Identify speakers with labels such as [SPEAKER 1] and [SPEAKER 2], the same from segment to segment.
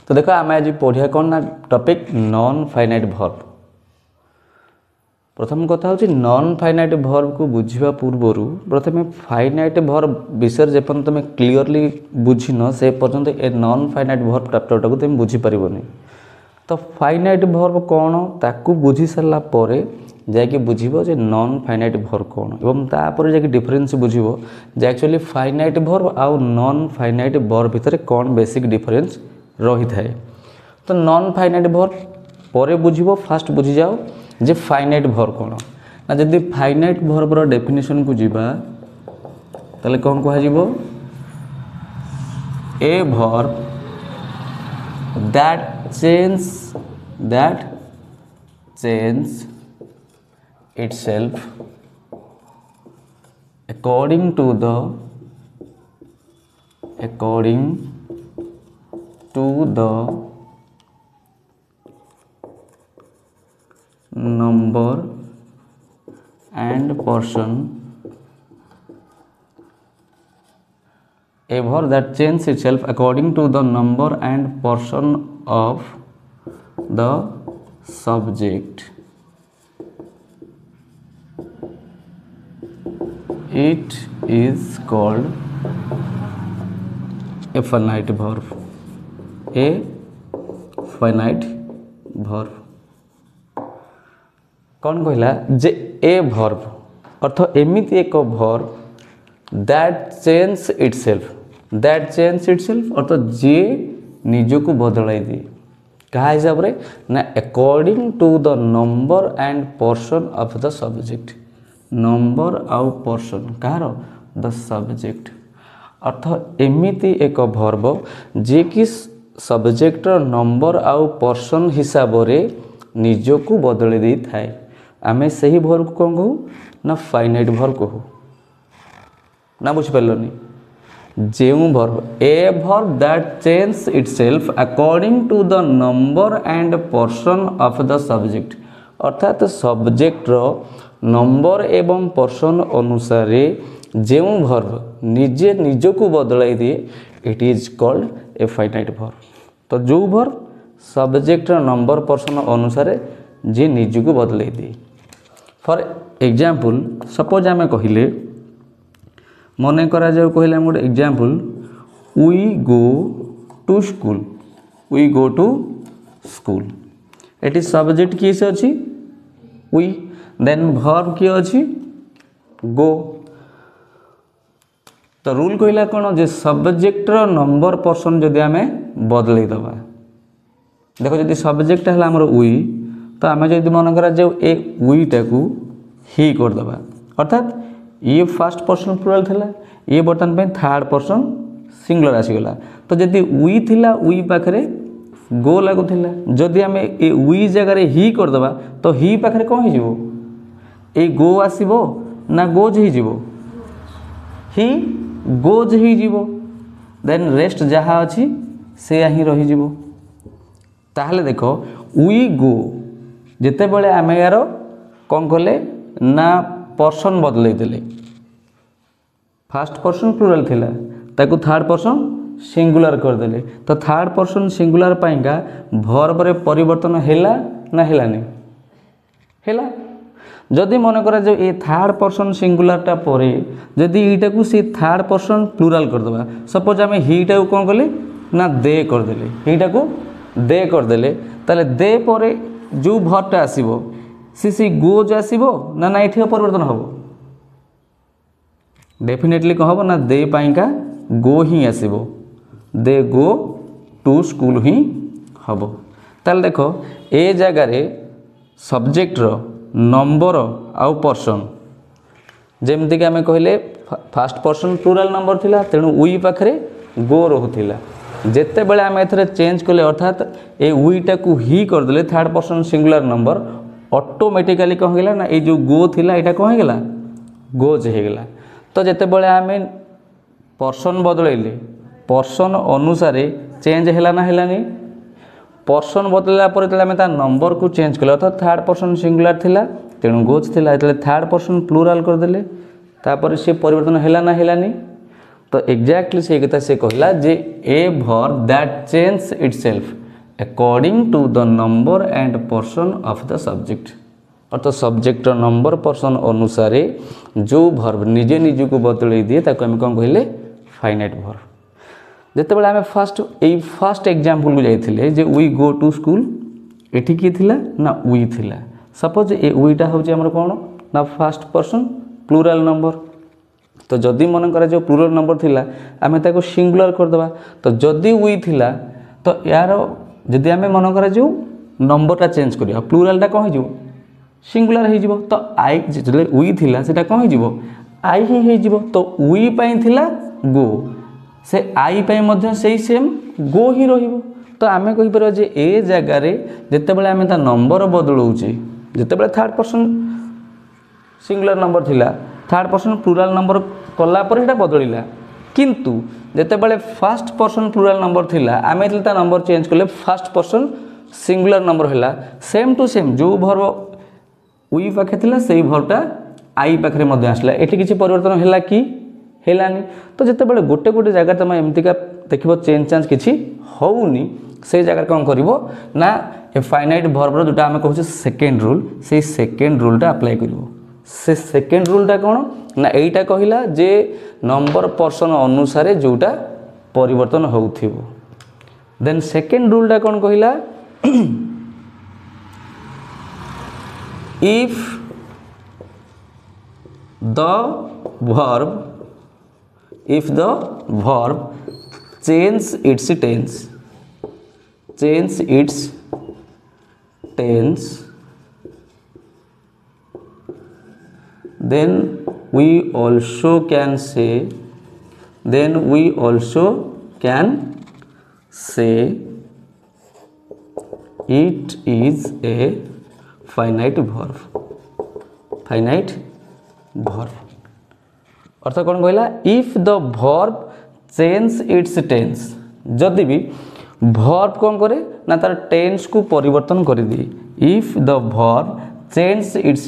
[SPEAKER 1] तो देखो आम आज पढ़िया कौन ना टॉपिक नॉन फाइनाइट वर्ब। प्रथम कथा हूँ नॉन फाइनाइट वर्ब को बुझा पूर्वर प्रथम फाइनाइट वर्ब विषय जेपर्यंत तुम क्लीयरली बुझीन से पर्यंत ए नॉन फाइनाइट वर्ब चैप्टर टाक तुम बुझीपारनी। तो फाइनाइट वर्ब कौन ताकू बुझी सारा पर जाकि बुझब जे नॉन फाइनाइट वर्ब कौन एवं तापर जाकि डिफरेंस बुझब जे एक्चुअली फाइनाइट वर्ब आउ नॉन फाइनाइट वर्ब भितर कौन बेसिक डिफरेंस रही थाए। तो नॉन फाइनाइट वर्ब पर बुझब फास्ट बुझी जाओ जे फाइनाइट वर्ब कौन ना। जदि फाइनाइट वर्बर डेफिनेशन को जीवा ताले कौन कह a verb that change itself according to the number and portion, a verb that changes itself according to the number and portion of the subject, it is called a finite verb. A finite verb कौन कहला जे a verb अर्थ एमिति एक verb that change itself अर्थ जे निजको बदलाई दिए क्या हिसाब रे ना according to the number and portion of the subject. Number आउ पोर्शन कहार द सब्जेक्ट अर्थ एमिति एक वर्ब जे कि सब्जेक्टर नंबर आउ पोर्शन हिसाब रे निजको बदलाई दी थाए। आमे सही वर्ब को कौन कहू ना फाइनाइट वर्ब कहू ना बुझिपारलनी। जेउ verb a verb that change itself according to the number and portion of the subject अर्थात सब्जेक्टर नंबर एवं पोर्शन अनुसार जेउ वर्ब निजे निजको बदलाई दिए it is called a finite verb. तो जो वर्ब सब्जेक्टर नंबर पोर्शन अनुसार जे निजको बदलाई दिए। फॉर एग्जांपल सपोज आम कहले मन करा जाऊ कहले गोटे example we go to school एटी सब्जेक्ट किए से अच्छी वी देन वर्ब किए अच्छी गो। तो रूल कहला कौन जे सब्जेक्टर नंबर पर्सन जदि आम बदल दबा देखो जदि सब्जेक्ट है आमर वी तो आम जब मन करा जाऊ ए वी टाकू ही करदे अर्थात ये फास्ट पर्सन प्लुराल थिला ये बर्तमान पे थर्ड पर्सन सिंगुलर आसीगला। तो जदि वी थिला वी पाखरे गो लगुला जदि आम ए वी जगह ही करदे तो ही पाखरे कौन हो ए गो आसीबो ना गोज हो ही गोज हो देन रेस्ट जहाँ अच्छी से ही रही ताहले देखो वी गो जिते बड़े आम यार कौन कले ना पर्सन बदल देले फास्ट पर्सन प्लुराल थिला ताकू थर्ड पर्सन सिंगुलर करदेले। तो थर्ड पर्सन सिंगुलर पाइंका वर्ब रे परिवर्तन हैला ना हैलानी हैला। जदि मन करा जो ए थर्ड पर्सन सिंगुलरटा परे जदि एटा को से थर्ड पर्सन प्लुराल करदबा सपोज आम हीटा को कौन कले ना दे करदेले हीटा को दे करदेले ताले दे परे जो भरटा आसीबो सी गोज आसीबो ना ना एठी परिवर्तन हबो डेफिनेटली कह हबो ना दे पाइंका गो ही आसीबो दे गो टू स्कूल ही हबो। ताले देखो ए जगह रे सब्जेक्ट रो नंबर आउ पर्सन जेमती कि आम कहले फास्ट पर्सन प्लुराल नंबर थिला तेणु वी पाखरे गो रोहुथिला जेते बेले आम एथरे चेंज कले अर्थात ए वीटा को ही करदेले third person singular number automatically कौन होगा ना ये जो गो थिला एटा कौन होगा गोज होगा। तो जिते बड़े आम पर्सन बदलैले पर्सन अनुसार चेंज है ना है पर्सन बदलला आम नंबर को चेंज कले अर्थात थर्ड पर्सन सिंगुलर थिला तेणु गोज थिला थर्ड पर्सन प्लुराल करदेले तापर से परिवर्तन है ना है तो एग्जैक्टली से कथा से कहला जे a verb that change itself according to the number and person of the subject. अर्थात सब्जेक्टर नंबर पर्सन अनुसार जो वर्ब निजे निज को बदल दिए ताको आम कौन कहले फाइनाइट वर्ब। जितेबाला आम फर्स्ट एग्जाम्पल को जाइए जे वी गो टू स्कूल एठी किए थिला ना वी थिला। सपोज ए वीटा हूँ आमर कौन ना फर्स्ट पर्सन प्लूराल नंबर। तो जदि मन करा जो प्लूराल नंबर थिला आमे ताको सिंगुलर करदबा। तो जदि वी थिला तो यार जदि आमे मन करा जो नंबरटा चेंज करिया प्लूरालटा कौन हो सिंगुलर हो तो आई जो वी थिला सेटा कौन हो आई ही हो। तो वी पाई थिला गो से आई पाई मध्य से सेम गो ही रहिबो। तो आमे कहि परबा जे ए जगह रे जेतेबेले आमे ता नंबर बदलौचे जेतेबेले थर्ड पर्सन सिंगुलर नंबर थिला थर्ड पर्सन प्लूराल नंबर कला पर सेटा बदलिला। किंतु जेतेबेले फर्स्ट पर्सन प्लूराल नंबर थिला आमे ता नंबर चेंज करले फर्स्ट पर्सन सिंगुलर नंबर हैला सेम टू सेम जो वर्ब वी पाखे थिला सेही वर्बटा आई पाखरे मध्य आसला। एठी किछि परिवर्तन हैला कि हेलानी। तो जितेबाला गोटे गोटे जगह तुम एमतीका देख चेंज किसी होनी से जगह कौन कर ना ए फाइनाइट वर्बर जोटा आम कहूँ सेकेंड रूल से सेकेंड रूलटा अप्लाई कर से सेकेंड रूलटा कौन ना यहीटा कहला जे नंबर पर्सन अनुसार जोटा परिवर्तन हो। देन सेकेंड रूलटा कौन कहला if the verb if the verb change its tense then we also can say it is a finite verb। अर्थात कौन कहला if the verb change its tense जदि भी वर्ब कौन करे ना तार टेंस को परिवर्तन कर दिए। If the verb change its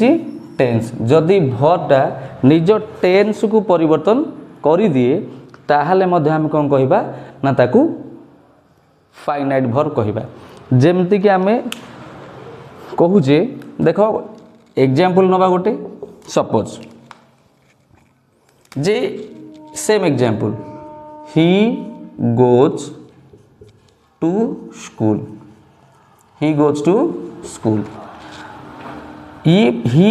[SPEAKER 1] tense जदि वर्बटा निज टेंस को परिवर्तन कर दिए ताहले मध्य आम कौन कहबा ना ताकू फाइनाइट वर्ब कहबा। जेमती कि आमे कहूचे देखो एग्जांपल नबा गोटे सपोज जे same example he goes to school he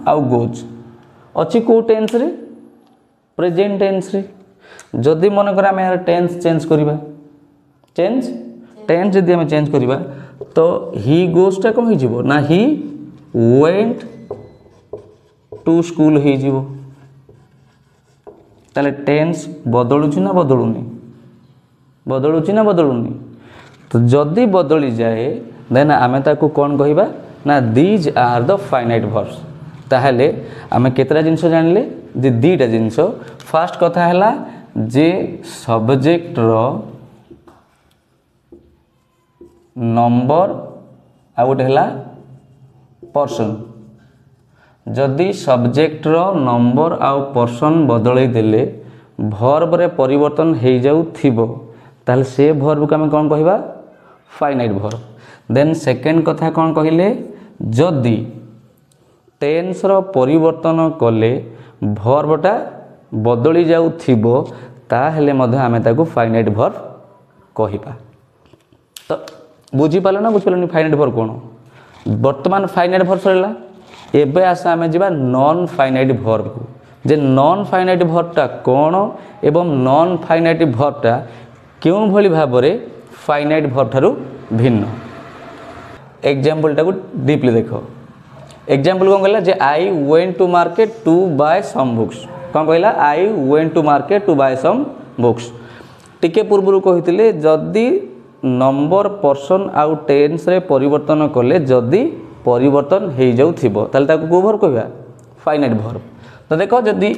[SPEAKER 1] आउ गोज अच्छी को टेंस रे प्रेजेंट टेंस रे। जदि मन कर आम यार टेंस चेंज करवा टेंस जदि आम चेंज करवा तो ही गोजटा कौन हो ना ही वेंट टू स्कूल हो ताले टेंस बदलुची ना बदलुनी। तो जदि बदली जाए देन आमे ताको कौन कहबा ना these are the finite verbs. ताहले आमे केतरा जिंस जानले जे दीटा जिंस। फर्स्ट कथा हैला जे सब्जेक्ट रो नंबर आ गोटे हैला पर्सन। जदि सब्जेक्ट रो नंबर आउ पर्सन बदलई देले वर्ब रे परिवर्तन हो जाऊ थिबो ताहले से वर्ब को आम कौन कहबा फाइनाइट वर्ब। देन सेकेंड कथा कौन कहले जदि टेंस रो परिवर्तन कले वर्बटा बदली जाऊ थिबो ताहले मध्य आमे ताकू फाइनाइट वर्ब कहिबा। तो बुझी पालो ना बुझी पालोनी फाइनाइट वर्ब कौन। वर्तमान फाइनाइट वर्ब सरला एबे आसा आमे जिबा नॉन फाइनाइट वर्ब को जे नॉन फाइनाइट वर्बटा कौन एवं नॉन फाइनाइट वर्बटा क्यों भली भाव रे फाइनाइट वर्ब ठारू भिन्न। एग्जांपलटा को डीपली देखो। एग्जांपल कौन कहला जे I went to market to buy some books. कौन कहला I went to market to buy some books. टिके पूर्व कहिथिले जदि नंबर पर्सन आउ टेंस रे परिवर्तन कले जदि परिवर्तन हो जाऊ थिबो ताले ताको को वर्ब कहबा फाइनाइट वर्ब। तो देखो जदि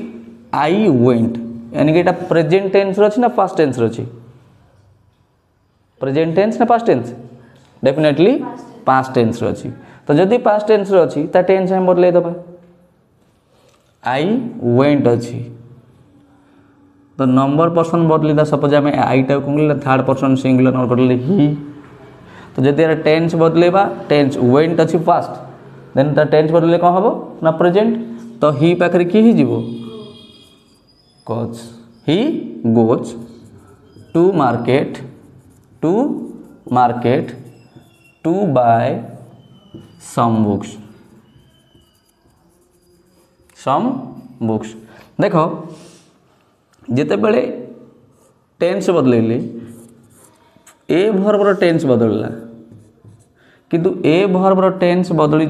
[SPEAKER 1] आई वेंट यानी कि एटा प्रेजेंट टेंस रो अछि ना पास्ट टेंस रो अछि प्रेजेंट टेंस ना past tense definitely past tense रो अछि। तो जदि पास्ट टेंस रो अछि ता टेंस हम बदलै दबा आई वेंट अछि तो नंबर पर्सन बदली सपोज आम आईटा कौन थर्ड पर्सन सिंगुलर नंबर बदल ही तो जब यार टेन्स बदलेबा टेन्स वेंट अच्छी फास्ट देन ता टेन्स बदले कौन हम ना प्रेजेंट तो ही पाखे किए he goes he goes to market to buy some books देख जिते बड़े टेन्स बदलैली ए भर्बर टेन्स बदलला किंतु ए भर्बर टेन्स बदली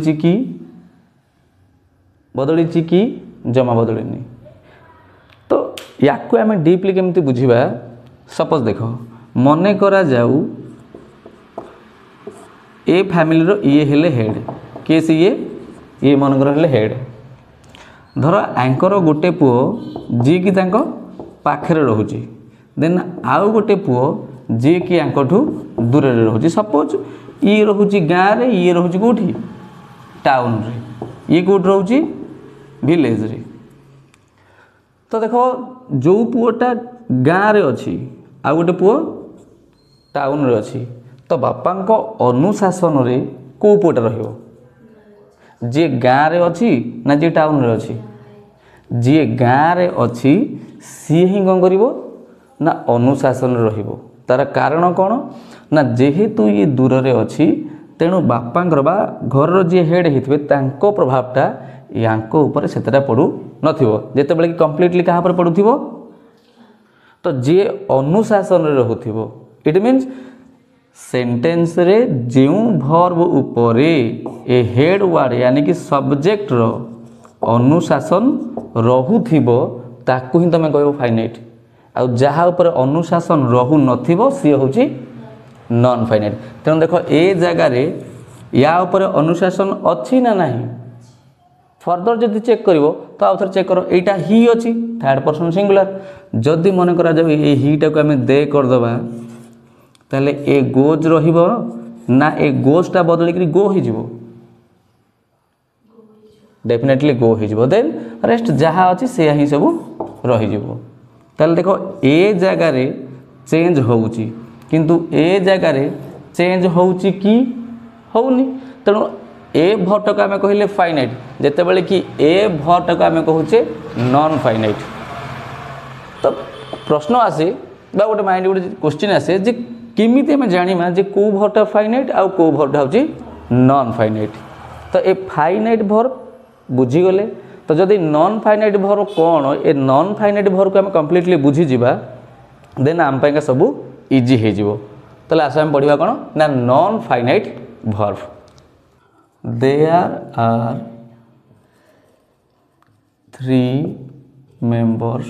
[SPEAKER 1] कि जमा बदलनी तो या आम डीपली केमती बुझा सपोज देख मन करा जाऊ ए फैमिली रो ये हेले हेड किए सी ये मनकर हेले हेड धर आंकर गोटे पुओ जी कि तांको पाखरे रहुची देन आउ गोटे पुओ जी कि आंकठू दूर रे रहुची सपोज ये रहुची गाँव रे ये रहुची कोठी टाउन रे ये कोठी रहुची विलेज रे तो देखो जो पुओटा गाँव रे अच्छी आ गोटे पुओ टाउन रे अच्छी तो बापा को अनुशासन रे को पुओटा रहिबो जी गाँव रे अच्छी ना जी टाउन रे अच्छी जी गाँव रे अच्छी सी ही कौन करिवो ना अनुशासन रे रहिबो तार कारण कौन ना जेहेतु ये दूर रे अच्छी तेणु बापांकर बा घर जी हेड होते तांको प्रभावटा यांको ऊपर सेतटा पड़ू नथिबो जेते बेले कि कंप्लीटली कहा पर पड़ुथिबो तो जी अनुशासन रे रहुथिबो इट मीन्स सेंटेंस रे जेउ वर्ब उपरे ए हेड वर्ड यानी कि सब्जेक्ट रो अनुशासन रहुथिबो ताकू ही तमे कहबो फाइनाइट आ जहा ऊपर अनुशासन रहू नथिबो सी होची नॉन फाइनाइट तेणु देखो ए जगह रे या ऊपर अनुशासन अच्छी ना नहीं फर्दर जदि चेक करिवो तो आउ थर चेक करो एटा ही अच्छी थर्ड पर्सन सिंगुलर जदि मन करा जाऊ ए हीटा को आम दे कर दबा ताले ए गोज रहिबो ना ए गोजटा बदलिक गो हो जिवो डेफिनेटली गो हो जिवो देन रेस्ट जहाँ अच्छी से ही सब रही जिवो ताले देखो ए जगह रे चेंज होउची किंतु ए जगह रे चेंज होउची कि होउनी तेणु ए भर्ट को आम कहले फाइनाइट जेते बेले कि ए भर्ट को आम कहूचे नॉन फाइनाइट तो प्रश्न आसे बा गोटे माइंड गोटे क्वेश्चन आसे जे किमिति आम जानिमा जे को भर्ट फाइनाइट आ को भर्ट होची नॉन फाइनाइट तो ए फाइनाइट भर्ब बुझीगले तो जदि नॉन फाइनाइट भर्ब कौन ए नॉन फाइनाइट भर्ब को आम कंप्लीटली बुझी जिबा देन आम पाइका सब इजी हो जिवो तले आस आम पढ़िबा कौन ना non finite verb there are 3 members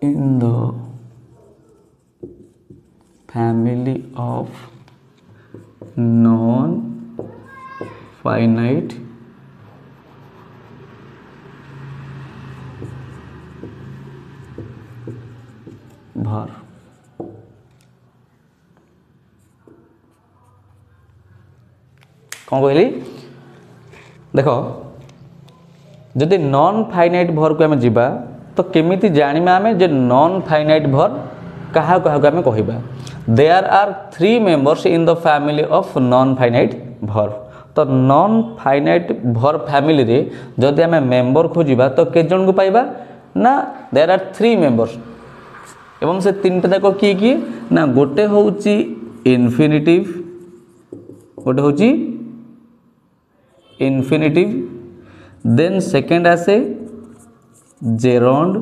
[SPEAKER 1] in the family of non-finite verb कौन कहली देख जदि नॉन फाइनाइट भर्ब को आम जीवा तो केमिति जानिबा आमे जे नॉन फाइनाइट भर्ब कहा कहा आम कहबा there are 3 members in the family of non finite verb तो नॉन फाइनाइट भर्ब फैमिली रे जदि आम मेंबर खोजिबा तो के जन को पाइबा ना देयर आर 3 members एवं से तीनटा जाक किए किए ना गोटे होउची इन्फिनिटिव गोटे होउची इन्फिनिटिव देन सेकेंड आसे जेरोंड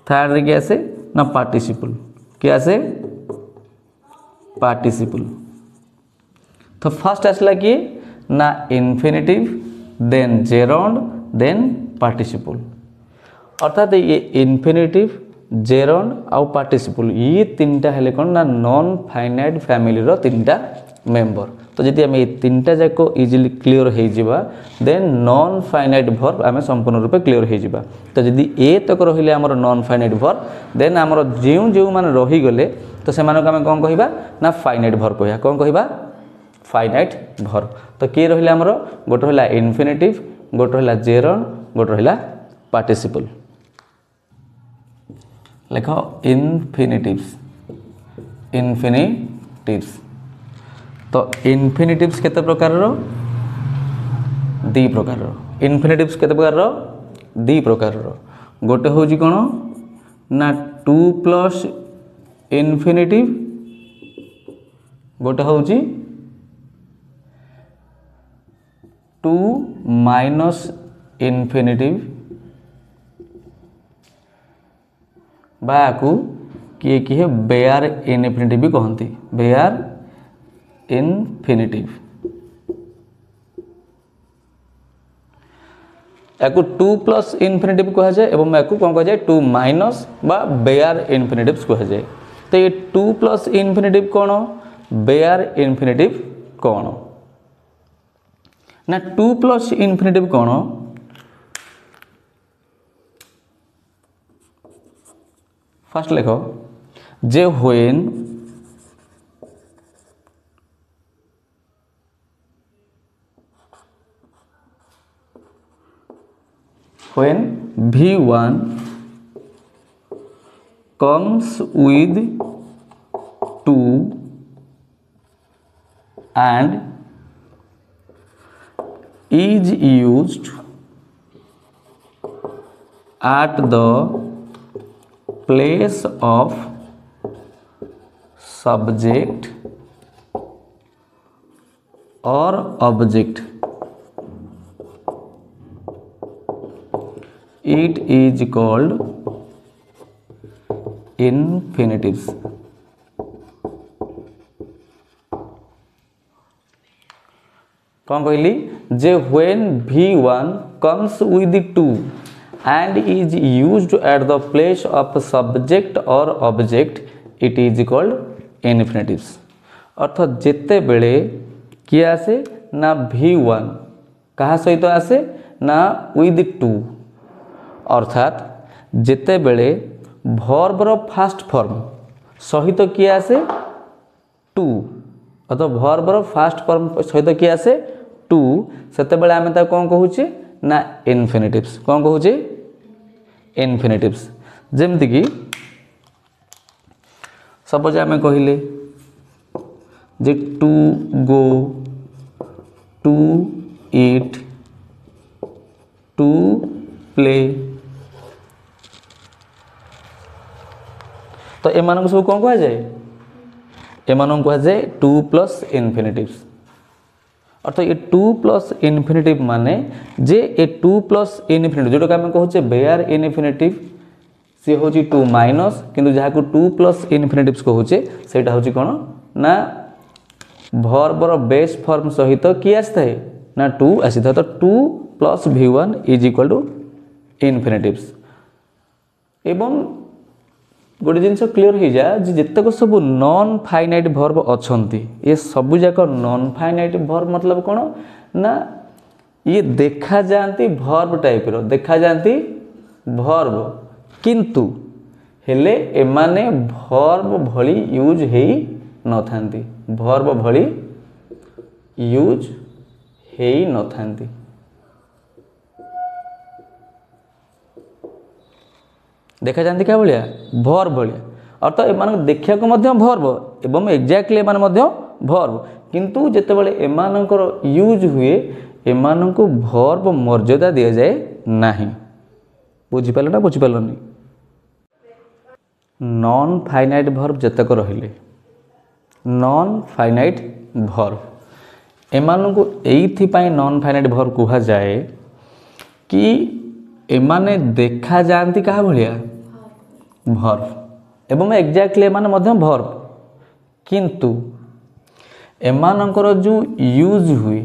[SPEAKER 1] थर्ड रे क्या आसे ना पार्टिसिपल क्या आसे पार्टिसिपल तो फर्स्ट आसला कि ना इन्फिनिटिव देन जेरोंड देन पार्टिसिपल अर्थात ये इन्फिनिटिव जेरोंड आउ पार्टिसिपल ये तीनटा हेले कौन ना नॉन फाइनाइट फैमिली रो तीनटा मेंबर तो जदि आम ये तीनटा जाक इजिली क्लीयर हो जावा देन नॉन फाइनाइट भर्ब आम संपूर्ण रूपे क्लीयर हो जावा तो जदि ए तक रहिले आमर नॉन फाइनाइट भर्ब देन आमर जो जो माने रही गले तो से मानक आम कौन कहबा ना फाइनाइट भर्ब कहया कौन कहबा फाइनाइट भर्ब। तो किए रहिला हमरो गोटे रहिला इन्फिनिटिव, गोटे रहिला जेरंड, गोटे रहिला पार्टिसिपल। लिख इन्फिनिटिव्स। इन्फिनिटिव्स तो इन्फिनिटिव्स केते प्रकार रो? दी प्रकार रो। इन्फिनिटिव्स केते प्रकार रो? दी प्रकार रो। गोटे होजी कोन ना टू प्लस इन्फिनिटिव, गोटे होजी टू माइनस इन्फिनिटिव, बाकू किए किए बेयर इन्फिनिटिव भी कहती। बेयर इन्फिनिटिव याकू टू प्लस इन्फिनिटिव कह जाए एवं याकू कौन कह जाए टू माइनस बा बेयर इन्फिनिटिव्स कह जाए। तो ये टू प्लस इन्फिनिटिव कौन, बेयर इन्फिनिटिव कौन ना टू प्लस इन्फिनिटिव कौन? फर्स्ट लिख जे when v1 comes with 2 and is used at the place of subject or object, it is called infinitives। कौन कहली जे when v1 comes with 2 and is used at the place of subject or object, it is called infinitives। अर्थात जेते बेले किए आसे ना v1 कहा सहित आसे ना with 2, अर्थात जेते बेले भर्बर फास्ट फॉर्म सहित किए आसे 2, अर्थात भर्बर फास्ट फॉर्म सहित किए आसे 2, सेते बेले आमे ता कौन कहूचे ना इन्फिनिटिव्स। कौन कहूचे? इन्फिनिटिव्स। जेमति कि सपोज आमे कहिले जे to go, to eat, to play, तो एमान सब कौन कह जाए? एमान कह जाए टू प्लस इन्फिनिटिव्स। अर्थात ये टू प्लस इन्फिनिटिव माने जे ए टू प्लस इन्फिनिटिव जोटा आम कहूचे बेयर इन्फिनिटिव सी हूँ टू माइनस किंतु जहाँ को टू प्लस इन्फिनिटिव्स कहूचे सेटा हूँ कौन ना भर्बर बेस फॉर्म सहित किए आसता है ना टू आसी था। तो to plus v1 is equal to infinitives. एवं गोटे जिनस क्लीयर हो जाए जितक सब नॉन फाइनाइट भर्ब अच्छी ये सबू जाक नॉन फाइनाइट भर्ब मतलब कौन ना ये देखा जाती भर्ब टाइप रो देखा जाती भर्ब किंतु हेले एमाने भर्ब भली यूज हेई न थांती भर्ब भली यूज हेई न थांती। देखा जाती क्या भाया भर्ब भाया अर्थात एम देखा भर्ब एवं एक्जाक्टली एम भर्ब किंतु जितेबाला एमानकर यूज हुए एमान को भर्ब मर्यादा दि जाए नहीं। बुझिपाल ना बुझिपालनी नॉन फाइनाइट भर्ब जतक रहिले नॉन फाइनाइट भर्ब एमान को एइथिपाई नॉन फाइनाइट भर्ब कहा जाए कि एमाने देखा जाती क्या भाया भर्ब एवं एक्जाक्टली एमाने मध्य भर्ब किंतु एमानकर जो यूज हुए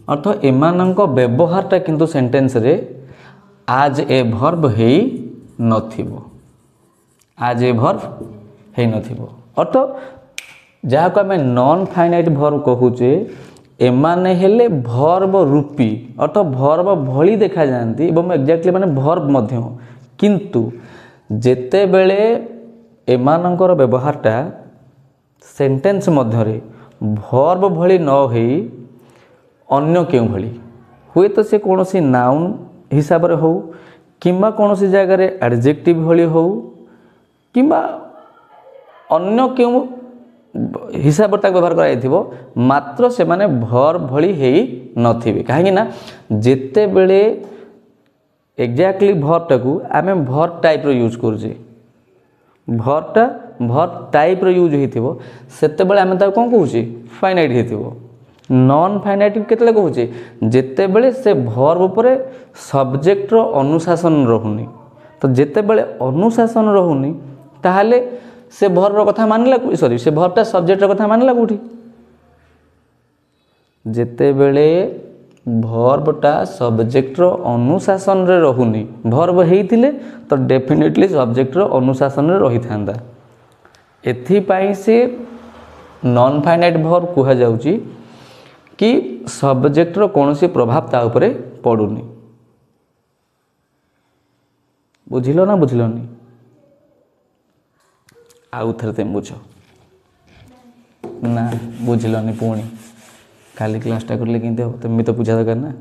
[SPEAKER 1] अर्थात एमानक व्यवहारटा किंतु सेंटेंस रे आज ए भर्ब हेई नथिबो आज ए भर्ब हेई नथिबो। अर्थात जहाँ को आम नॉन फाइनाइट भर्ब कहूचे एमाने हेले भर्ब रूपी अर्थात भर्ब भली देखा जाती एवं एक्जाक्टली माने भर्ब मध्य किंतु जेते बेले एमानकर व्यवहारटा सेंटेंस मध्यरे भर्ब भली न होई अन्य केउ भली हुए तो से कौन सी नाउन हिसाब रे हो किंबा कौन सी जगह रे एडजेक्टिव भली हो किंबा अन्य केउ हिसाब तक व्यवहार कराइथिबो मात्र से माने भर्ब भली हेई नथिबे काहे ना जेते बेले एक्जाक्टली भर्ब टाकू आमे भर्ब टाइप रो यूज करजे भर्ब टाइप रो यूज हेतिबो सेते बेले आमे ता कोन कहूची फाइनाइट हेतिबो नॉन फाइनाइट केतले कहूची जेते बेले से भर्ब ऊपर सब्जेक्ट रो अनुशासन रहुनी तो जेते बेले अनुशासन रहुनी ताहाले से भर्ब रो कथा मानला सॉरी से भर्बटा सब्जेक्ट रो कथा मानला कोठी जेते बेले भर्बटा सब्जेक्ट रो अनुशासन रे रहुनी भर्ब हेइतिले तो डेफिनेटली सब्जेक्ट रो अनुशासन रे रही थांदा एथि पई से नॉन फाइनाइट भर्ब कुहा जाउची कि सब्जेक्ट रो कोनोसी प्रभाव ता ऊपर पडुनी बुझिलो ना बुझिलोनी आउ थरे ते बुझो ना बुझिलोनी पुणी खाली क्लासटा करले किंते हो तुम तो पूछा दरकार ना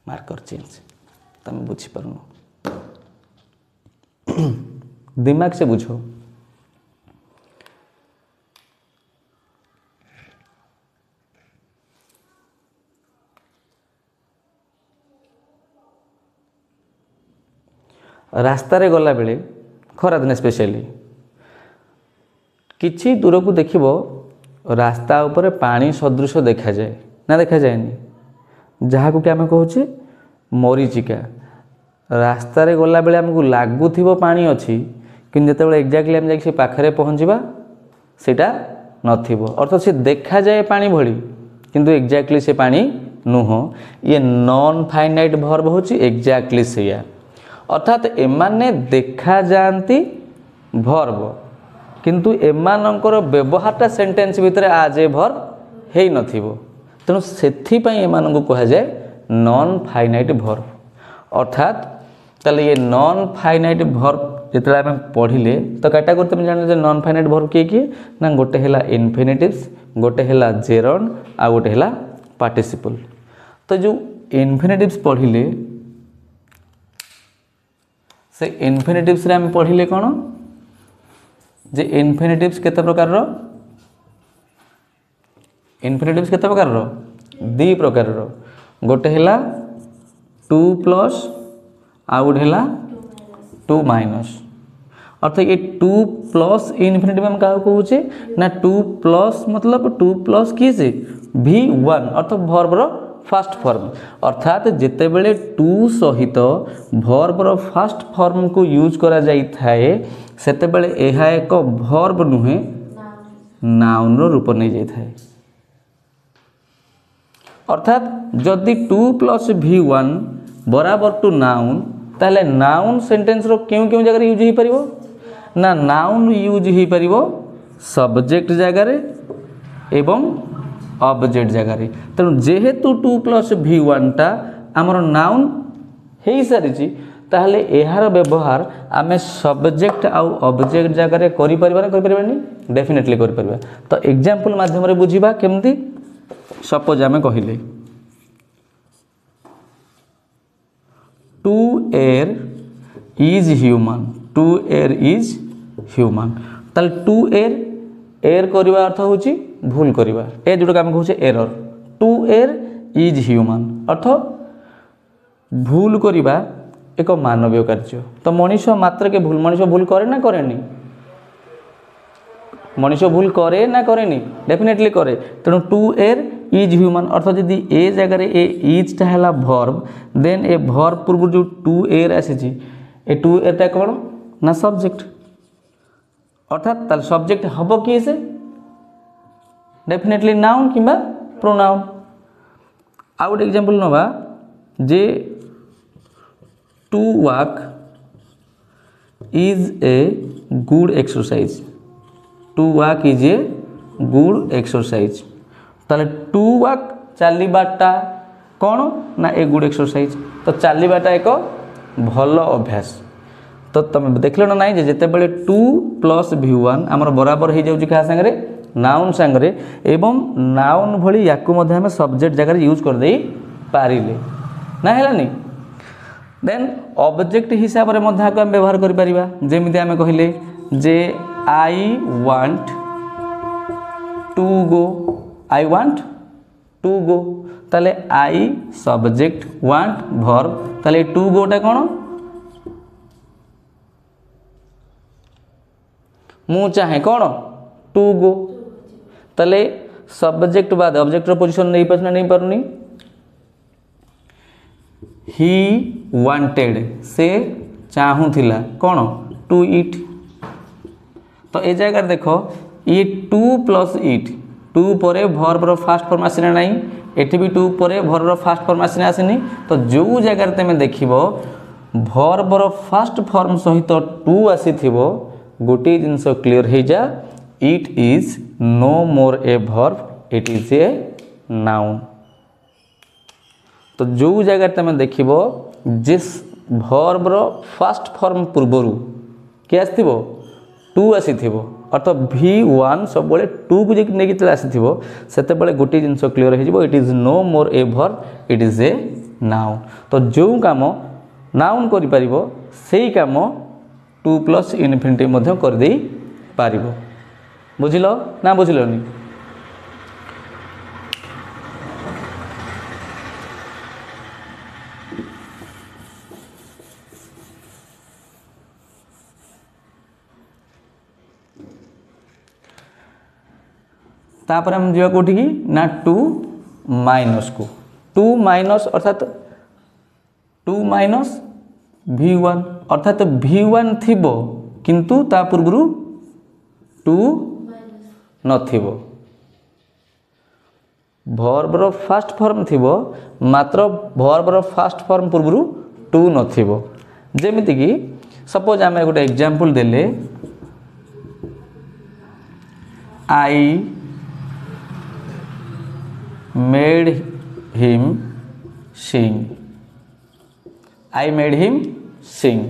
[SPEAKER 1] मार्कर चेंज तुम बुझी पारुनो दिमाग से बुझो रास्ता रे गला बेले खरा दिन स्पेशली किछि दूर को देखिबो रास्ता ऊपर पानी सदृश देखा जाए ना देखा जाएनी जहाँ को क्या आम कहूचे मरीचिका रास्ता रे गला बेले हमको लागुथिबो पानी अछि कि जेतेबेले एक्जाक्टली हम जाके पाखरे पहुँचबा सेटा नथिबो अर्थात से देखा जाए पानी भली किंतु एक्जाक्टली से पानी नुह ये नॉन फाइनाइट भर्ब होची एक्जाक्टली सेया अर्थात एमाने देखा जानती भर्ब किंतु एमानंकर व्यवहारटा सेंटेंस भितर आज ए भर्ब हेई नथिबो तेणु सेथि पई एमानंको कहा जाए नॉन फाइनाइट भर्ब अर्थात ताले ये नॉन फाइनाइट भर्ब जिते आम पढ़िले तो कैटागोरी तुम जान नॉन फाइनाइट भर्ब किए ना गोटे है इनफिनिटिव्स गोटे है जेरंड आ गोटे है पार्टिसिपल तो जो इनफिनिटिव्स पढ़िले से इनफिनिटिव्स रे हम पढ़िले कौन जे इनफिनिटिव्स केते प्रकार रो इनफिनिटिव्स केते प्रकार रो दी प्रकार रो गोटे है 2 प्लस आ गोटे है 2 माइनस अर्थात ये 2 प्लस इनफिनिटिव हम क्या कहूचे ना 2 प्लस मतलब 2 प्लस किए से V1 अर्थात भर्ब रो फर्स्ट फॉर्म अर्थात जिते बेले 2 सहित भर्ब रो फर्स्ट फॉर्म को यूज करा जाई थाए सेते बेले एहा एक भर्ब नुहे नाउन रो रूप नै जाई थाए अर्थात जदि 2 प्लस V1 बराबर टू नाउन ताले नाउन सेंटेंस रो क्यों क्यों जगह यूज ही परिबो ना नाउन यूज ही परिबो सब्जेक्ट जगह रे एवं ऑब्जेक्ट जगह रे तेणु जेहेतु 2 प्लस V1 टा आमर नाउन हेई सारिची ताहले एहार व्यवहार आमे सब्जेक्ट आउ ऑब्जेक्ट जगह रे करि परिबा ना करि परिबानी डेफिनेटली करि परिबा तो एग्जांपल माध्यम रे बुझिबा केमती सपोज आमे कहिले 2 air is human 2 air is human ताले 2 air करबा अर्थ होची भूल करबा ए जोटा हम कहूचे एरर 2 air is human अर्थ भूल करबा एक मानवीय कार्य तो मनुष्य मात्र के भूल मनुष्य भूल करे ना करेनी मनुष्य भूल करे ना करेनी डेफिनेटली करे तेणु 2 air is human अर्थात यदि ए जगह रे ए इज टा हला वर्ब देन ए वर्ब पूर्व जो 2 air आसी ए 2 air टा कोन ना सब्जेक्ट अर्थात ताल सब्जेक्ट हबो कि से डेफिनेटली नाउन किबा प्रोनाउन आउट एग्जांपल नबा जे to walk is a good exercise to walk is a good exercise ताले टू वॉक चलीबाटा कौन ना ए गुड एक्सरसाइज तो चलीबाटा एक भल अभ्यास तो तुम देखल ना नाई जिते बड़े टू प्लस V1 आमर बराबर हो जाऊँगी क्या सांगे नाउन सांगे एवं नाउन भली या सब्जेक्ट जगह यूज कर दे पारे ना है देन ऑब्जेक्ट हिसाब से व्यवहार करें आम कहले जे I want to go I want to go ताले आई सब्जेक्ट वांट वर्ब ताले टू गोटा कौन मु चाहे कौन टू गो ताले सब्जेक्ट बाद ऑब्जेक्ट पोजीशन नहीं पास नहीं पारुनी ही वांटेड से चाहूला कौन टू इट तो ये जगह देखो ये टू प्लस इट टू पर भर्बर फास्ट फॉर्म आसना ना एटी भी टू पर भर्बर फास्ट फॉर्म आसना आसनी तो जो जगह तुम देख भर्बर फास्ट फॉर्म सहित टू आसी गोटे जिनस क्लीयर हो जा it is no more a verb it is a noun तो जो जगह तुम देख जिस भर्बर फास्ट फॉर्म पूर्वर किए आसी टू आसी अर्थात V1 सब टू को लेकिन आसी गोटे जिनस क्लीयर हो it is no more a verb it is a noun तो जो काम नाउन कर काम टू प्लस इनफिनिटिव कर दे पारिबो बुझिल ना बुझिलनी तापर हम जा कौटी की ना टू माइनस को टू माइनस अर्थात टू माइनस V1 अर्थात V1 थिबो किंतु ता पूर्व टू नथिबो भर्बर फास्ट फॉर्म थिबो मात्र भर्बर फास्ट फॉर्म पूर्व टू नथिबो जेमिति कि सपोज आमे गोटे एग्जांपल देले आई made him sing I made him sing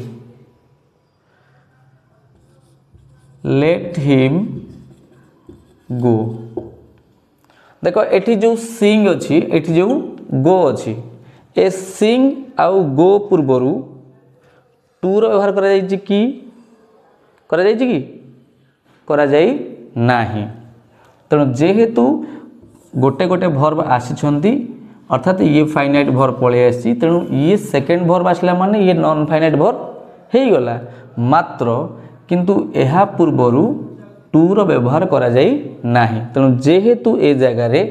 [SPEAKER 1] let him go देखो एठी जो sing अच्छी एठी जो go अच्छी ए sing आउ go पूर्वरु टू रो व्यवहार करा जायछि कि करा जाई नाही तेणु जेहेतु गोटे गोटे भर्ब आसी अर्थात ये फाइनाइट भर्ब पलि आसी तेणु ये सेकेंड भर्ब आसला माने ये नॉन फाइनाइट भर्ब हो गला मात्र किंतु एहा पूर्वरु टू रो व्यवहार करा जाई नाही तेणु जेहेतु ए जगह रे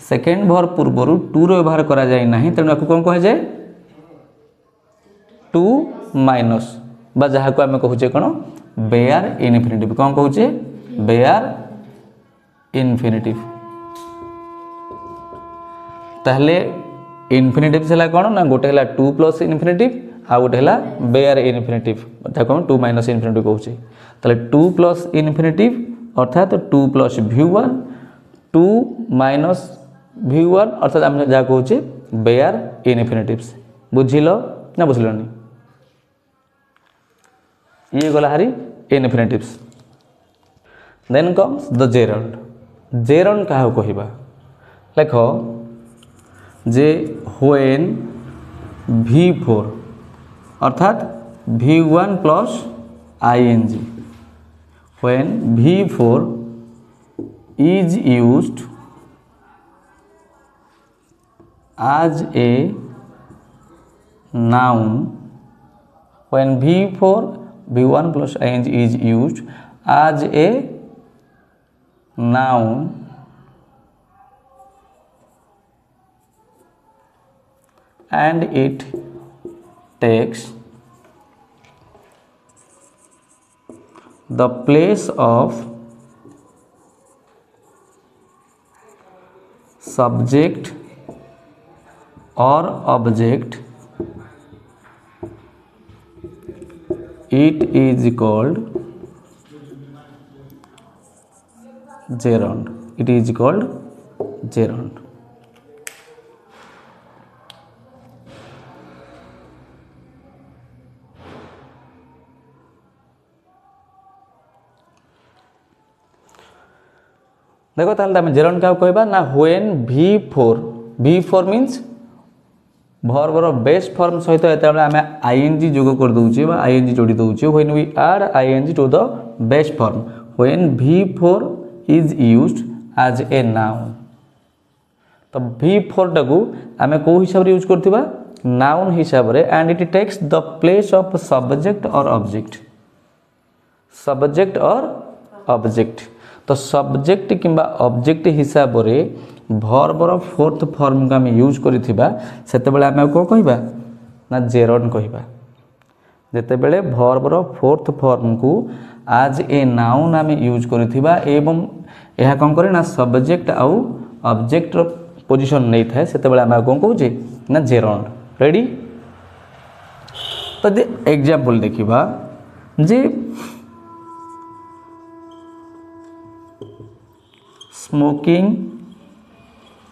[SPEAKER 1] सेकेंड भर्ब पूर्वरु टू रो व्यवहार करा जाई नाही तेणु आकु कोन कह जाय टू माइनस बा जहा को आमे कहूचे कोन बेयर इनफिनिटिव कोन कहूचे बेयर इनफिनिटिव ताहले इनफिनिटिव से कौन ना गोटे है टू प्लस इनफिनिटिव आ गोटे है बेयर इनफिनिटिव अर्थात टू माइनस इनफिनिटिव कहूँ ताहले टू प्लस इनफिनिटिव अर्थात to plus V1 to minus V1 अर्थात आम जहाँ कहूँ बेयर इनफिनिटिव्स बुझिल ना बुझिलनी ये गला हारी इनफिनिटिव्स देन कम्स द जेरंड क्या कहवा लेख जे व्हेन V4 अर्थात V1 plus ing when V4 is used as a noun when V1 plus ing is used as a noun and it takes the place of subject or object, it is called gerund. It is called gerund. देखो ताहले आम gerund क्या कहबा ना when V4 means भर्बर base form सहित एतबेले आम आईएनजी जोग कर दउचे बा आईएनजी जोड़ी दउचे when we add ING to the base form when V4 is used as a noun तो V4 टाकू आम को हिसाब रे यूज करथिबा नाउन हिसाब रे and it takes the place of subject और ऑब्जेक्ट तो सब्जेक्ट किंबा ऑब्जेक्ट हिसाब रे भर्बर फोर्थ फॉर्म को आम यूज करथिबा सेतेबेले आम को कहबा ना जेरंड कहबा जेतेबेले भर्बर फोर्थ फॉर्म को आज ए नाउन आम यूज करथिबा एवं यह कौन करे ना सब्जेक्ट आउ ऑब्जेक्ट रो पोजीशन नहीं थाए सेतेबेले आम कौन कहूचे ना जेरंड रेडी तो एग्जांपल देखिबा जे स्मोकिंग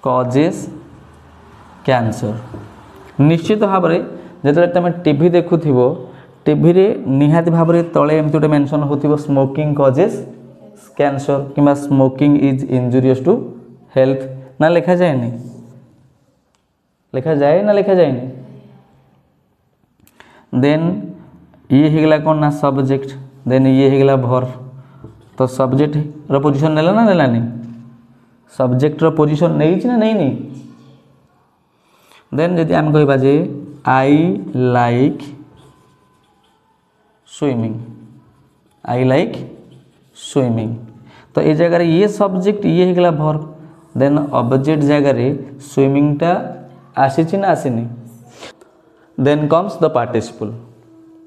[SPEAKER 1] कॉजेस कैंसर निश्चित भाव में जो तुम टीवी देखुव टीवी रे निहाती भाव में तले एमती गोटे मेंशन होतिबो स्मोकिंग कॉजेस कैंसर किंबा smoking is injurious to health ना लिखा जाए लिखा जाए ना लिखा जाए देन ये हिगला कौन ना सब्जेक्ट देन ये हिगला वर्ब तो सब्जेक्ट रो पोजीशन नेला ना नेलानी सब्जेक्ट रो पोजीशन नहीं ना नहीं देन जदि आम कहबा जे आई लाइक स्विमिंग तो ये जगह ये सब्जेक्ट ये हिगला वर्ब देन ऑब्जेक्ट जगह रे स्विमिंग टा आसी ना आसीनी then comes the participle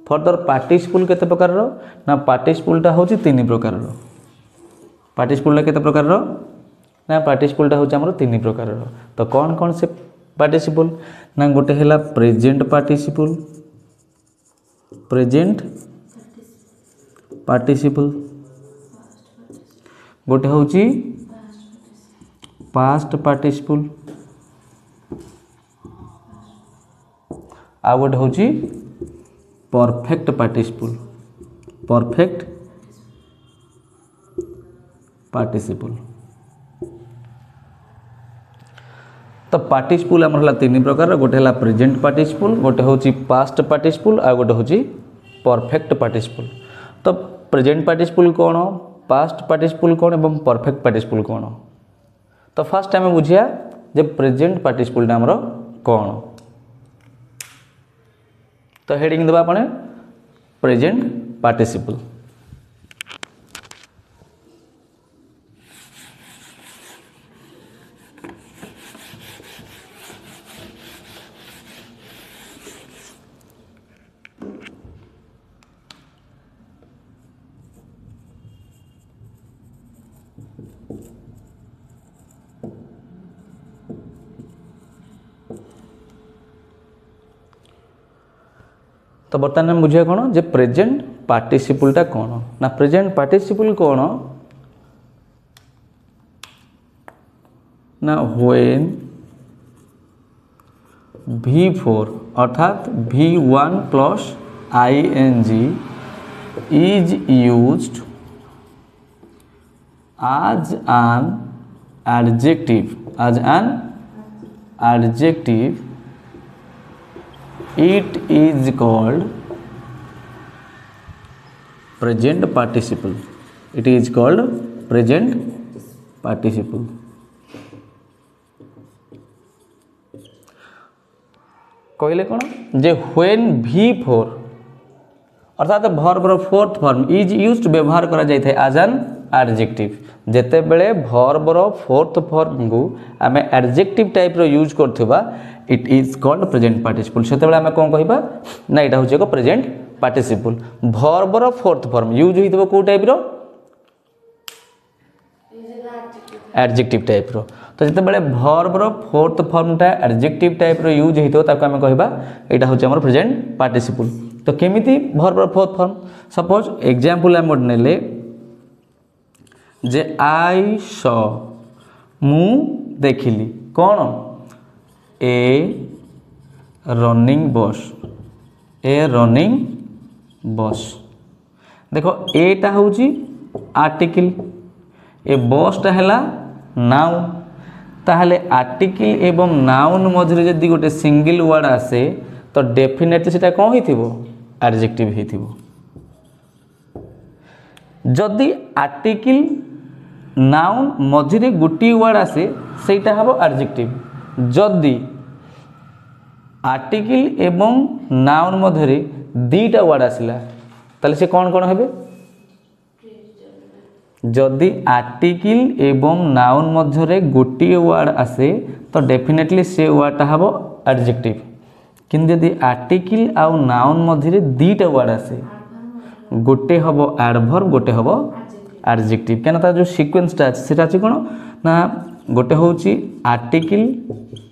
[SPEAKER 1] further participle केते प्रकार रो ना पार्टिसिपल टा होची तीन प्रकार रो पार्टिसिपल केते प्रकार रो ना पार्टिसिपल टा होची हमरो तीन प्रकार रो तो कौन कौन से पार्टिसिपल ना गोटे हैला प्रेजेंट पार्टिसिपल गोटे होची पास्ट पार्टिसिपल आ गोटे होची परफेक्ट पार्टिसिपल तो पार्टिसिपल आमर हला तीन प्रकार गोटे हला प्रेजेंट पार्टिसिपल गोटे होची पास्ट पार्टिसिपल आ गोटे होची परफेक्ट पार्टिसिपल तो प्रेजेंट पार्टिसिपल कौन पास्ट पार्टिसिपल कौन एवं परफेक्ट पार्टिसिपल कौन तो फास्ट आम बुझिया जे प्रेजेंट पार्टिसिपल आमर कौन तो हेडिंग देबा आपने प्रेजेंट पार्टिसिपल तो बर्तमान में बुझे कौन जे प्रेजेंट पार्टिसिपलटा कौन ना प्रेजेंट पार्टिसिपल कौन ना व्हेन V4 अर्थात V1 plus ing is used as an adjective it is called present participle कहले कौन जे व्हेन V4 अर्थात verb fourth form is used व्यवहार करा जाय थे एज एन एडजेक्टिव जेते बेले वर्ब फोर्थ फॉर्म को आम एडजेक्टिव टाइप रो यूज करथिबा it is called present participle सेते बेले आम कोन कहबा ना एटा होचे को present participle verb fourth form use होइतबो को टाइप रो एडजेक्टिव टाइप रो तो जिते बेले वर्ब फोर्थ फॉर्मटा एडजेक्टिव टाइप रो यूज होइतो ताको आम कहबा एटा होचे हमर प्रेजेंट पार्टिसिपल तो केमिति verb fourth form suppose example आम नेले जे आई सॉ मु देखिली कौन ए रनिंग बस देखो एटा होची आर्टिकल ए बसटा हैला नाउन ताहले आर्टिकल एवं नाउन मध्य जदि गोटे सिंगल वर्ड आसे तो डेफिनेटली सेटा कौन होइथिबो एडजेक्टिव होइथिबो जदि आर्टिकल नाउन मझिरे गोटे वर्ड आसे सेटा हबो एडजेक्टिव जदि आर्टिकल एवं नाउन मध्य दीटा वर्ड आसिला ताले से कौन कौन हेबे जदि आर्टिकल एवं नाउन मध्य गोटे वर्ड आसे तो डेफिनेटली से वर्डटा हम एडजेक्टिव किंतु यदि आर्टिकल आउ नाउन मध्य दीटा वर्ड आसे गोटे हम एडवर्ब गोटे हम एडजेक्टिव क्या तार जो सीक्वेंसटा अच्छे सेटा अच्छे कौन ना गोटे हूँ आर्टिकल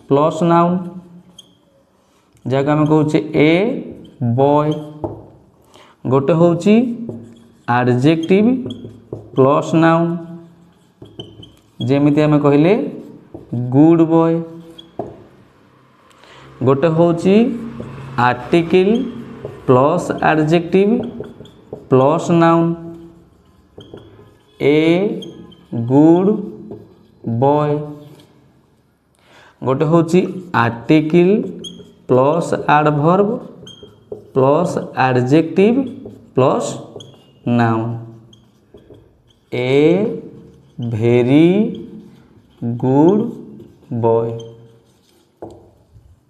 [SPEAKER 1] प्लस नाउन जहाँ आम कहे ए बॉय गोटे हूँ एडजेक्टिव प्लस नाउन जेमिति आम कहले गुड बॉय गोटे हूँ article plus adjective plus noun a good boy गोटे हूँ article plus adverb plus adjective plus noun a very good boy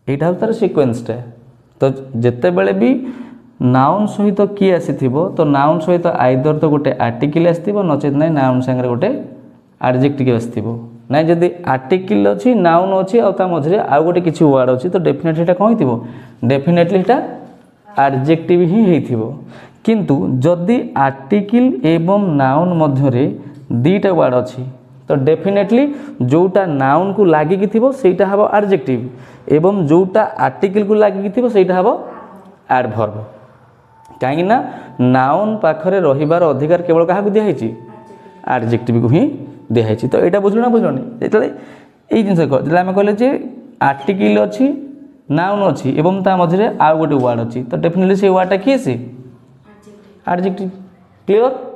[SPEAKER 1] यहाँ तार सीक्वेंसटा तो जिते बड़े भी नाउन सहित किए आसी तो नाउन सहित आइदर तो गोटे आर्टिकल आसो नचेत ना नाउन सांगे गोटे एडजेक्टिव आसो ना जदि आर्टिकल अच्छी नाउन अच्छी आ मझे आउ गोटे किसी वर्ड अच्छी तो डेफिनेटली এটা कौन हो डेफिनेटली এটা एडजेक्टिव ही होइथिबो किंतु जदि आर्टिकल एवं नाउन मध्य दीटा वर्ड अच्छी तो डेफिनेटली जोटा नाउन को लागिकी थिबो सेटा हबो एडजेक्टिव एवं जोटा आर्टिकल को लागिकी थिबो सेटा हबो एडवर्ब कहीं ना नाउन पाखरे रहिबार अधिकार केवल क्या दिया एडजेक्टिव को ही दिखाई तो यहाँ बुझल ना बुझलनि जो ये जिन आम कहले आर्टिकल अच्छी नाउन अच्छी एवं ता मझे आउ गोटे वर्ड अच्छी तो डेफिनेटली से वर्डटा किए सी एडजेक्टिव क्लियर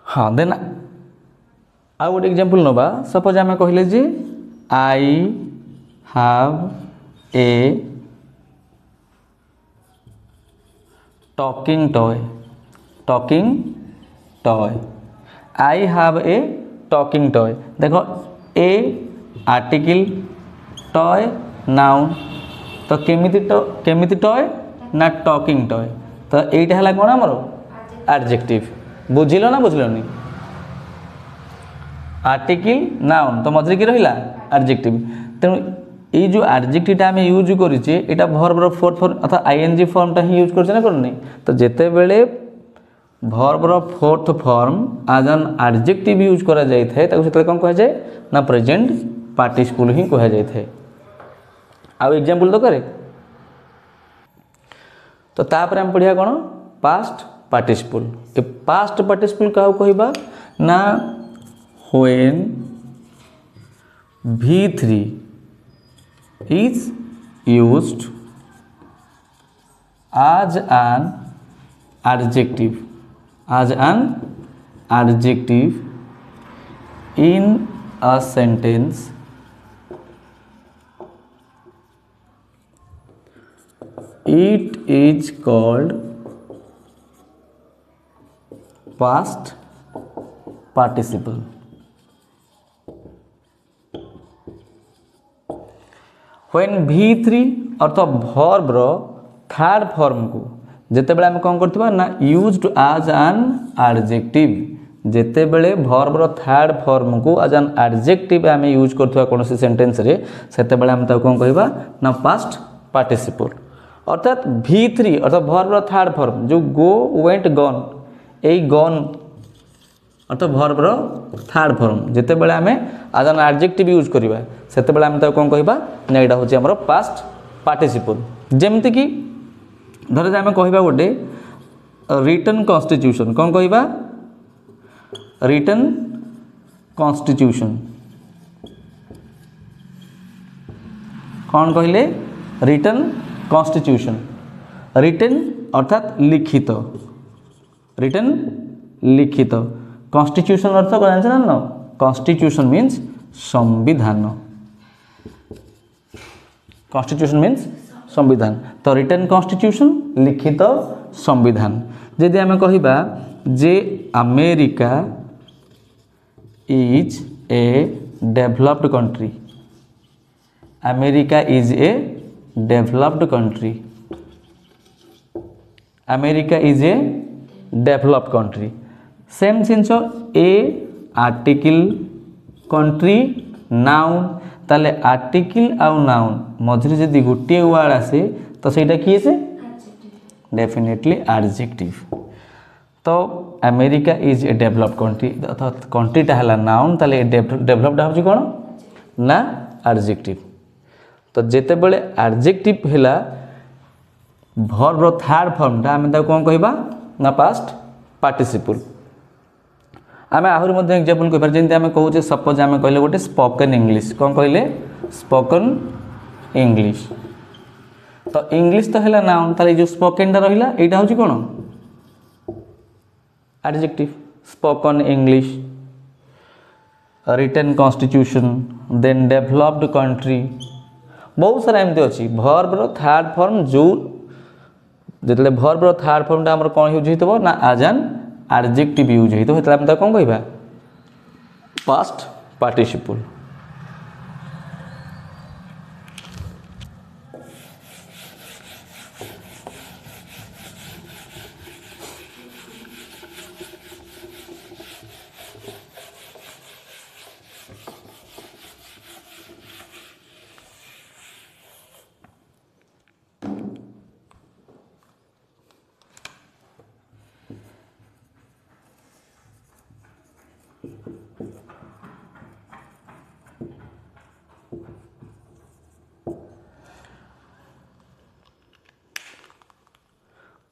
[SPEAKER 1] हाँ देन आउ गोटे एग्जांपल नवा सपोज आम कहले जे I have a talking toy I have a talking toy देखो ए आर्टिकल टॉय नाउन तो केमिति टॉय ना टॉकिंग टॉय तो एटा हला कोन हमरो एडजेक्टिव बुझिल ना बुझलनि आर्टिकल नाउन तो मझे कि रहा एडजेक्टिव तेणु ये जो एडजेक्टिवटा आम यूज करें यहाँ भर्बर फोर्थ फॉर्म अर्थात आईएनजी फॉर्मटा ही यूज करना करनी तो जिते बड़े भर्बर fourth form as an adjective use करा जाए कौन कह जाए ना प्रेजेंट पार्टिसिपल ही कह जाए आउ एग्जांपल तो करे तो तापर हम पढ़िया कौन पास्ट पार्टिसिपल ए पास्ट पार्टिसिपल क्या कहबा ना when V3 is used as an adjective in a sentence it is called past participle when V3 अर्थात वर्ब रो थर्ड फॉर्म को जेते बेले हम कौन करथिबा ना यूज्ड एज एन एडजेक्टिव जेते बेले वर्ब रो थर्ड फॉर्म को एज एन एडजेक्टिव हम यूज करथिबा कोनोसी सेंटेंस रे सेते बेले हम ता कौन कहबा ना पास्ट पार्टिसिपल अर्थात V3 अर्थात वर्ब रो थर्ड फॉर्म जो गो वेंट गॉन ए गॉन अर्थात वर्ब रो थर्ड फॉर्म जेते बेले आमे एज एन एडजेक्टिव यूज करबा सेते बेले हम ता कौन कहबा ना एटा होची हमरो पास्ट पार्टिसिपल जेमति कि धर आम कहबा गोटे रिटन कॉन्स्टिट्यूशन कौन कहबा रिटन कॉन्स्टिट्यूशन कौन कहले रिटन कॉन्स्टिट्यूशन रिटन अर्थात लिखित रिटन लिखित कॉन्स्टिट्यूशन अर्थ कौन जानते ना कॉन्स्टिट्यूशन मीन्स संविधान कॉन्स्टिट्यूशन मीन्स संविधान तो रिटन कॉन्स्टिट्यूशन लिखित संविधान जदि आम कहबा जे America is a developed country America is a developed country America is a developed country same जिनस ए आर्टिकल कंट्री नाउन ताले आर्टिकल आउ नाउन मझे जदि गोटे वर्ड आसे तो सेटा किए से डेफिनेटली एडजेक्टिव तो America is a developed country अर्थात कंट्रीटा है नाउन ताले डेवलप्ड हो कौन ना एडजेक्टिव तो जिते बड़े एडजेक्टिव है वर्ब थर्ड फॉर्मटा आम कौन कहबा ना पास्ट पार्टिसिपल आम आहरी एग्जांपल कह जमी आम कहे सपोज आम कहले गोटे स्पोकन इंग्लिश कौन कहले स्पोकन इंग्लिश तो इंग्लिश तो है नाउन ताले जो स्पोकनटा रहा यहाँ हूँ कौन adjective spoken English written constitution then developed country बहुत सारा एमती अच्छी वर्बर थर्ड फॉर्म जो जिते वर्बर थर्ड फॉर्मटा आम कौन यूज हो ना एज एन एडजेक्टिव यूज हो कौन कहबा पास्ट पार्टिसिपल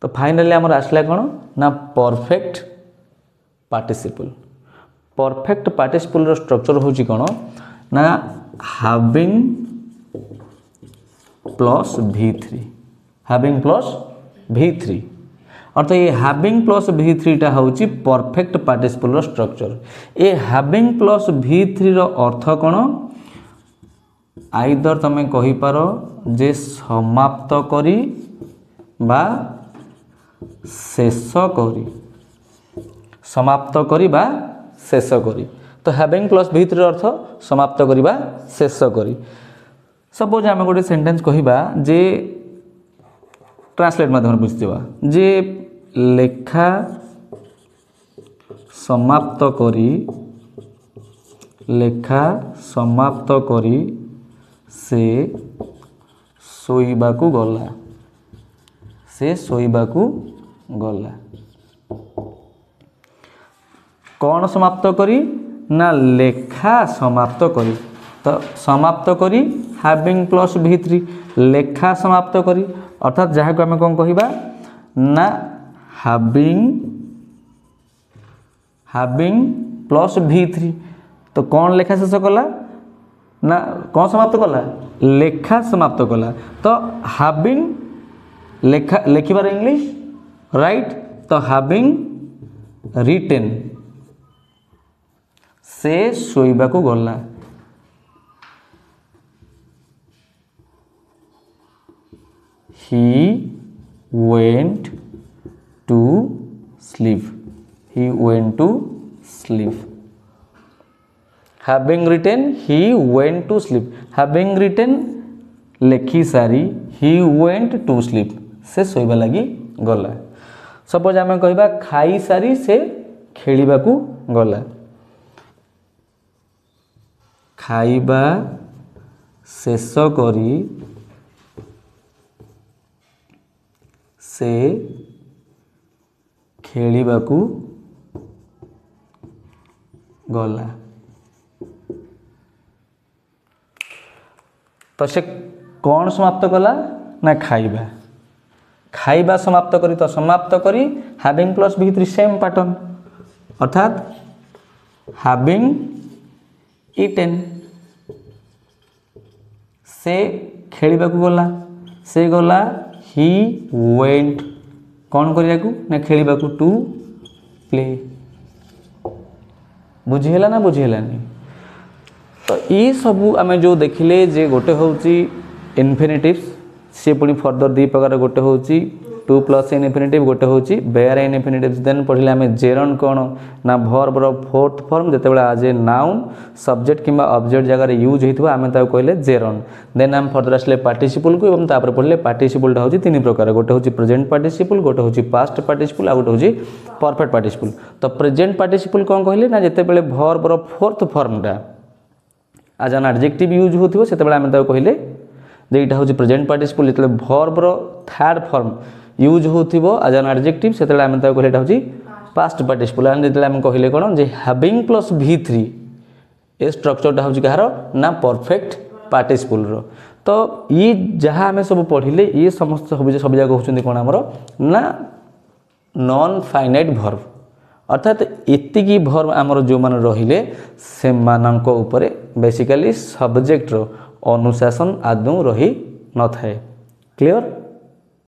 [SPEAKER 1] तो फाइनली आमर आसला कौन ना परफेक्ट पार्टिसिपल स्ट्रक्चर हूँ कौन ना हैविंग प्लस V3 अर्थात ये हैविंग प्लस V3 टा हूँ परफेक्ट पार्टिसिपल स्ट्रक्चर ये हैविंग प्लस V3 रो अर्थ कौन आइदर तुम कहीपर जे समाप्त करी बा शेष करी समाप्त करी बा शेष करी तो हैविंग प्लस V3 अर्थ समाप्त करी बा शेष करी सपोज आम गोटे सेंटेंस कहबा जे ट्रांसलेट माध्यम बुझीवा जे लेखा समाप्त करी से शोइबाकू गला कौन समाप्त करी ना लेखा समाप्त करी तो समाप्त करी हैविंग प्लस V3 लेखा समाप्त करी अर्थात जहाँ को आम कौन कहबा ना हैविंग प्लस V3 तो कौन लेखा शेष कला ना कौन समाप्त कला लेखा समाप्त कला तो हैविंग लेखा लिखिबार इंग्लिश राइट तो हैविंग रिटेन से शोइबा को गला he went to sleep having written he went to sleep having written लेखि सारी he went to sleep से शोइबा लगी गला सपोज आम कहबा खाई सारी से खेलिबा को गला खाइबा शेष करी से खेलिबा को गला तो से कौन समाप्त कला ना खाइबा खाइबा समाप्त करी तो समाप्त करी having plus V3 same pattern अर्थात हैविंग इटेन से खेलिबा को गला से गला ही वेंट कौन करिया को ना खेलिबा को टू प्ले बुझीला ना बुझीलानी तो ये सबू आम जो देखिले जे गोटे होची इन्फिनिटिव्स सी पुणी फर्दर दी प्रकार गोटे होची टू प्लस एन इन्फिनिटिव गोटे होची बेयर एन इन्फिनिटिव्स देन पढ़िले आम जेरन कौन ना वर्ब रो फोर्थ फॉर्म जेतेबेले आज ए नाउन सब्जेक्ट किंबा ऑब्जेक्ट जगह यूज होइथबा आम ताको कहले जेरन देन आम फर्दर आसले पार्टिसिपल को एवं तापर पढ़िले पार्टिसिपल टा होची तीन प्रकार गोटे होची प्रेजेंट पार्टिसिपल गोटे होची पास्ट पार्टिसिपल आ गोटे होची परफेक्ट पार्टिसिपल तो प्रेजेंट पार्टिसिपल कौन कहले ना जेतेबेले वर्ब रो फोर्थ फॉर्म टा आज एन एडजेक्टिव यूज होथिबो सेतेबेले आम ताको कहले जे इटा होची प्रेजेंट पार्टिसिपल जेतेबेले वर्ब रो थर्ड फॉर्म यूज होथिबो आज एन एडजेक्टिव सेतेबेले आम ताको कहले इटा होची पास्ट पार्टिसिपल एंड जेतेबेले आम कहले कोन जे हैविंग प्लस V3 ए स्ट्रक्चर टा होची कहारो ना परफेक्ट पार्टिसिपल रो तो ये जहाँ आम सब पढ़िले ये समस्त सब जाक होचंदी कोन हमरो ना नॉन फाइनाइट वर्ब अर्थात एतिकी वर्ब आमर जो मान रहिले से मानक ऊपर बेसिकली सब्जेक्ट रो अनुशासन आदौ रही न थाए क्लियर।